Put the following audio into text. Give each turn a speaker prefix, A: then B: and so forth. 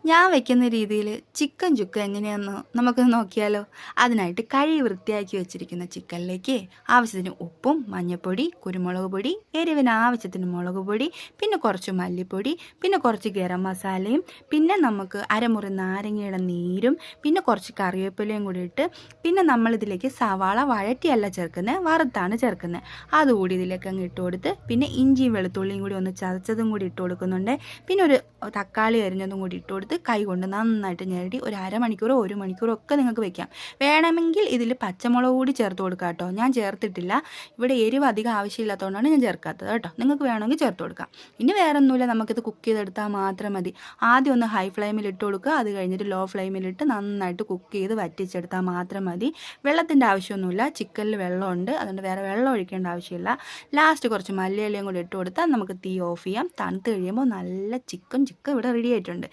A: ഞാൻ വെക്കുന്ന രീതിയിൽ ചിക്കൻ ചുക്ക എങ്ങനെയാണെന്ന് നമുക്കൊന്ന് നോക്കിയാലോ. അതിനായിട്ട് കഴുകി വൃത്തിയാക്കി വെച്ചിരിക്കുന്ന ചിക്കനിലേക്ക് ആവശ്യത്തിന് ഉപ്പും മഞ്ഞൾപ്പൊടി, കുരുമുളക് പൊടി, എരിവിന് ആവശ്യത്തിന് മുളക് പൊടി, പിന്നെ കുറച്ച് മല്ലിപ്പൊടി, പിന്നെ കുറച്ച് ഗരം മസാലയും, പിന്നെ നമുക്ക് അരമുറി നാരങ്ങയുടെ നീരും, പിന്നെ കുറച്ച് കറിവേപ്പിലയും കൂടി ഇട്ട്, പിന്നെ നമ്മളിതിലേക്ക് സവാള വഴറ്റിയല്ല ചേർക്കുന്നത്, വറുത്താണ് ചേർക്കുന്നത്. അതുകൂടി ഇതിലേക്ക് അങ്ങ് ഇട്ട് കൊടുത്ത്, പിന്നെ ഇഞ്ചിയും വെളുത്തുള്ളിയും കൂടി ഒന്ന് ചതച്ചതും കൂടി ഇട്ട് കൊടുക്കുന്നുണ്ട്. പിന്നെ ഒരു തക്കാളി അരിഞ്ഞതും കൂടി ഇട്ട് കൊടുത്ത് കൈ കൊണ്ട് നന്നായിട്ട് ഞെരടി ഒരു അരമണിക്കൂറോ 1 മണിക്കൂറോ ഒക്കെ നിങ്ങൾക്ക് വെക്കാം. വേണമെങ്കിൽ ഇതിൽ പച്ചമുളക് കൂടി ചേർത്ത് കൊടുക്കാം കേട്ടോ. ഞാൻ ചേർത്തിട്ടില്ല, ഇവിടെ എരിവ് അധികം ആവശ്യമില്ലാത്തതുകൊണ്ടാണ് ഞാൻ ചേർക്കാത്തത് കേട്ടോ. നിങ്ങൾക്ക് വേണമെങ്കിൽ ചേർത്ത് കൊടുക്കാം. ഇനി വേറെ ഒന്നുമില്ല, നമുക്കിത് കുക്ക് ചെയ്തെടുത്താൽ മാത്രം മതി. ആദ്യം ഒന്ന് ഹൈ ഫ്ലെയിമിൽ ഇട്ട് കൊടുക്കുക, അത് കഴിഞ്ഞിട്ട് ലോ ഫ്ലെയിമിലിട്ട് നന്നായിട്ട് കുക്ക് ചെയ്ത് വറ്റിച്ചെടുത്താൽ മാത്രം മതി. വെള്ളത്തിൻ്റെ ആവശ്യമൊന്നുമില്ല, ചിക്കനിൽ വെള്ളമുണ്ട്, അതുകൊണ്ട് വേറെ വെള്ളം ഒഴിക്കേണ്ട ആവശ്യമില്ല. ലാസ്റ്റ് കുറച്ച് മല്ലിയിലയും കൂടി ഇട്ട് കൊടുത്താൽ നമുക്ക് തീ ഓഫ് ചെയ്യാം. തണുത്ത് കഴിയുമ്പോൾ നല്ല ചിക്കൻ ഇവിടെ റെഡി ആയിട്ടുണ്ട്.